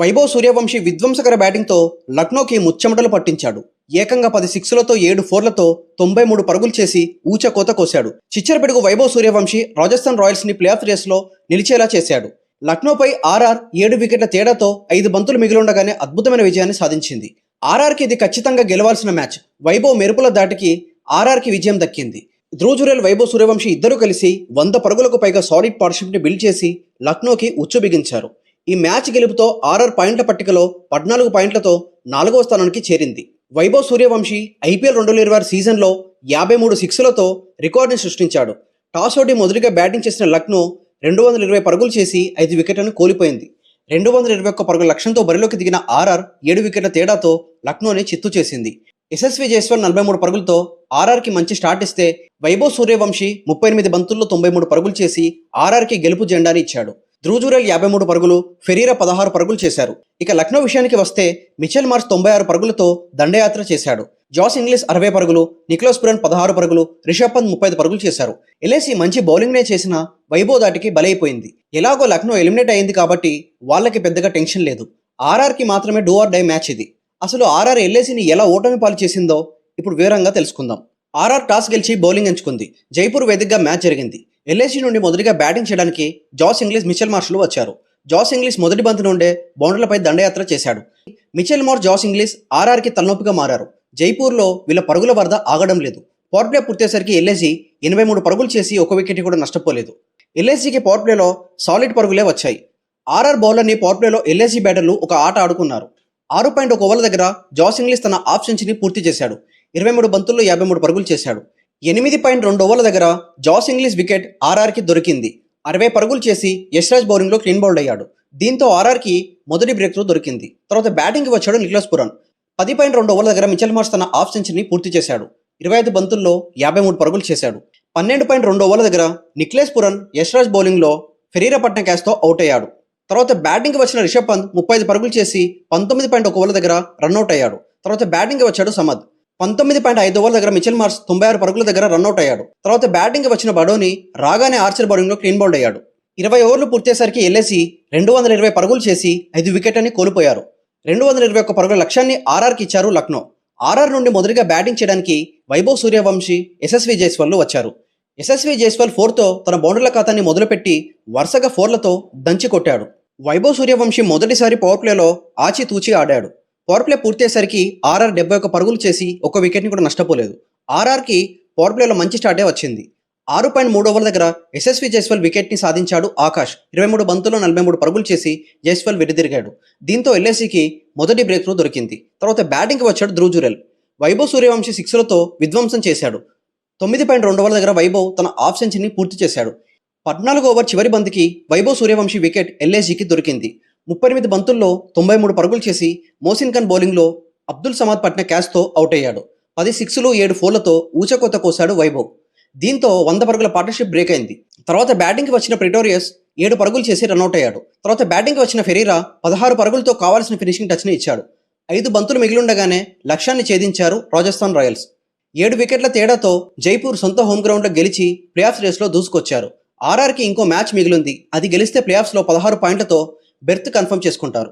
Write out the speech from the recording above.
వైభవ్ సూర్యవంశీ విధ్వంసకర బ్యాటింగ్తో లక్నోకి ముచ్చెమటలు పట్టించాడు. ఏకంగా 10 సిక్స్లతో 7 ఫోర్లతో 93 పరుగులు చేసి ఊచకోత కోశాడు. చిచ్చరపిడుగు వైభవ్ సూర్యవంశీ రాజస్థాన్ రాయల్స్ ని ప్లే ఆఫ్ రేస్లో నిలిచేలా చేశాడు. లక్నోపై ఆర్ఆర్ 7 వికెట్ల తేడాతో 5 బంతులు మిగిలుండగానే అద్భుతమైన విజయాన్ని సాధించింది. ఆర్ఆర్కి ఇది ఖచ్చితంగా గెలవాల్సిన మ్యాచ్. వైభవ్ మెరుపుల దాటికి ఆర్ఆర్కి విజయం దక్కింది. ధ్రువ్ జురేల్, వైభవ్ సూర్యవంశీ ఇద్దరూ కలిసి 100 పరుగులకు పైగా సాలిడ్ పార్ట్నర్షిప్ ని బిల్డ్ చేసి లక్నోకి ఉచ్చు బిగించారు. ఈ మ్యాచ్ గెలుపుతో ఆర్ఆర్ పాయింట్ల పట్టికలో 14 పాయింట్లతో 4వ స్థానానికి చేరింది. వైభవ్ సూర్యవంశీ ఐపీఎల్ 2026 సీజన్లో 53 సిక్స్లతో రికార్డుని సృష్టించాడు. టాస్ ఓడి మొదటిగా బ్యాటింగ్ చేసిన లక్నో 220 పరుగులు చేసి 5 వికెట్లను కోల్పోయింది. 221 పరుగుల లక్ష్యంతో బరిలోకి దిగిన ఆర్ఆర్ 7 వికెట్ల తేడాతో లక్నోని చిత్తు చేసింది. యశస్వి జైస్వాల్ 43 పరుగులతో ఆర్ఆర్కి మంచి స్టార్ట్ ఇస్తే వైభవ్ సూర్యవంశీ 38 బంతుల్లో 93 పరుగులు చేసి ఆర్ఆర్కి గెలుపు జెండాని ఇచ్చాడు. ధ్రువ్ జురేల్ 53 పరుగులు, ఫెరీరా 16 పరుగులు చేశారు. ఇక లక్నో విషయానికి వస్తే మిచెల్ మార్ష్ 96 పరుగులతో దండయాత్ర చేశాడు. జాస్ ఇంగ్లీష్ 60 పరుగులు, నికోలస్ పురాన్ 16 పరుగులు, రిషబ్ పంత్ 35 పరుగులు చేశారు. ఎల్ఏసీ మంచి బౌలింగ్నే చేసిన వైభవ్ దాటికి బలైపోయింది. ఎలాగో లక్నో ఎలిమినేట్ అయింది కాబట్టి వాళ్ళకి పెద్దగా టెన్షన్ లేదు. ఆర్ఆర్కి మాత్రమే డూ ఆర్ డై మ్యాచ్ ఇది. అసలు ఆర్ఆర్ ఎల్ఏసీని ఎలా ఓటమి పాలు చేసిందో ఇప్పుడు వివరంగా తెలుసుకుందాం. ఆర్ఆర్ టాస్ గెలిచి బౌలింగ్ ఎంచుకుంది. జైపూర్ వేదికగా మ్యాచ్ జరిగింది. ఎల్ఏసీ నుండి మొదటిగా బ్యాటింగ్ చేయడానికి జాస్ ఇంగ్లీష్, మిచెల్ మార్ష్లు వచ్చారు. జాస్ ఇంగ్లీష్ మొదటి బంతి నుండే బౌండర్లపై దండయాత్ర చేశాడు. మిచెల్ మార్ష్, జాస్ ఇంగ్లీష్ ఆర్ఆర్కి తలనొప్పిగా మారారు. జైపూర్లో వీళ్ళ పరుగుల వరద ఆగడం లేదు. పవర్ ప్లే పూర్తయ్యేసరికి ఎల్ఏసీ 83 పరుగులు చేసి 1 వికెట్ కూడా నష్టపోలేదు. ఎల్ఏసీకి పవర్ ప్లేలో సాలిడ్ పరుగులే వచ్చాయి. ఆర్ఆర్ బౌలర్ని పవర్ ప్లేలో ఎల్ఏసీ బ్యాటర్లు ఒక ఆట ఆడుకున్నారు. 6.1 ఓవర్ల దగ్గర జాస్ ఇంగ్లీష్ తన హాఫ్ సెంచరీని పూర్తి చేశాడు. 23 బంతుల్లో 53 పరుగులు చేశాడు. 8.2 ఓవర్ల దగ్గర జాస్ ఇంగ్లీష్ వికెట్ ఆర్ఆర్కి దొరికింది. 60 పరుగులు చేసి యశ్రాజ్ బౌలింగ్లో క్లీన్ బౌల్డ్ అయ్యాడు. దీంతో ఆర్ఆర్కి మొదటి బ్రేక్ త్రూ దొరికింది. తర్వాత బ్యాటింగ్కి వచ్చాడు నికోలస్ పురాన్. 10.2 ఓవర్ల దగ్గర మిచెల్ మార్ష్ తన హాఫ్ సెంచరీని పూర్తి చేశాడు. 25 బంతుల్లో 53 పరుగులు చేశాడు. 12.2 ఓవర్ల దగ్గర నికోలస్ పురాన్ యశ్రాజ్ బౌలింగ్లో ఫెరీరా పట్టిన క్యాచ్తో అవుట్ అయ్యాడు. తర్వాత బ్యాటింగ్కి వచ్చిన రిషబ్ పంత్ 35 పరుగులు చేసి 19.1 ఓవర్ల దగ్గర రన్అట్ అయ్యాడు. తర్వాత బ్యాటింగ్కి వచ్చాడు సమద్. 19.5 ఓవర్ల దగ్గర మిచెల్ మార్ష్ 96 పరుగుల దగ్గర రన్అట్ అయ్యాడు. తర్వాత బ్యాటింగ్కి వచ్చిన బడోని రాగానే ఆర్చర్ బౌలింగ్లో క్లీన్ బౌల్డ్ అయ్యాడు. 20 ఓవర్లు పూర్తయ్యేసరికి ఎల్ఏసీ 220 పరుగులు చేసి 5 వికెట్లని కోల్పోయారు. 221 పరుగుల లక్ష్యాన్ని ఆర్ఆర్కి ఇచ్చారు లక్నో. ఆర్ఆర్ నుండి మొదటిగా బ్యాటింగ్ చేయడానికి వైభవ్ సూర్యవంశీ, యశస్వి జైస్వాల్ వచ్చారు. యశస్వి జైస్వాల్ 4తో తన బౌండర్ల ఖాతాన్ని మొదలుపెట్టి వరుసగా 4లతో దంచి కొట్టాడు. వైభవ్ సూర్యవంశీ మొదటిసారి పవర్ ప్లేలో ఆచితూచి ఆడాడు. పవర్ ప్లే పూర్తయ్యేసరికి ఆర్ఆర్ 71 పరుగులు చేసి 1 వికెట్ని కూడా నష్టపోలేదు. ఆర్ఆర్కి పవర్ ప్లేలో మంచి స్టార్టే వచ్చింది. 6.3 ఓవర్ల దగ్గర యశస్వి జైస్వాల్ వికెట్ని సాధించాడు ఆకాష్. 23 బంతుల్లో 43 పరుగులు చేసి జైస్వాల్ వెనుదిరిగాడు. దీంతో ఎల్ఏసీకి మొదటి బ్రేక్ త్రూ దొరికింది. తర్వాత బ్యాటింగ్కి వచ్చాడు ధ్రువ్ జురేల్. వైభవ్ సూర్యవంశీ 6లతో విధ్వంసం చేశాడు. 9.2 ఓవర్ల దగ్గర వైభవ్ తన హాఫ్ సెంచరీని పూర్తి చేశాడు. 14 ఓవర్ చివరి బంతికి వైభవ్ సూర్యవంశీ వికెట్ ఎల్ఏసీకి దొరికింది. 38 బంతుల్లో 93 పరుగులు చేసి మోసిన్ ఖాన్ బౌలింగ్లో అబ్దుల్ సమాద్ పట్టిన క్యాచ్తో అవుట్ అయ్యాడు. 10 సిక్స్లు 7 ఫోర్లతో ఊచకోత కోశాడు వైభవ్. దీంతో 100 పరుగుల పార్ట్నర్షిప్ బ్రేక్ అయింది. తర్వాత బ్యాటింగ్కి వచ్చిన ప్రిటోరియస్ 7 పరుగులు చేసి రన్అట్ అయ్యాడు. తర్వాత బ్యాటింగ్కి వచ్చిన ఫెరీరా 16 పరుగులతో కావాల్సిన ఫినిషింగ్ టచ్ని ఇచ్చాడు. 5 బంతులు మిగిలిండగానే లక్ష్యాన్ని ఛేదించారు రాజస్థాన్ రాయల్స్. 7 వికెట్ల తేడాతో జైపూర్ సొంత హోమ్ గ్రౌండ్లో గెలిచి ప్లే ఆఫ్ రేస్లో దూసుకొచ్చారు. ఆర్ఆర్కి ఇంకో మ్యాచ్ మిగిలింది. అది గెలిస్తే ప్లే ఆఫ్స్లో 16 పాయింట్లతో బెర్త్ కన్ఫర్మ్ చేసుకుంటారు.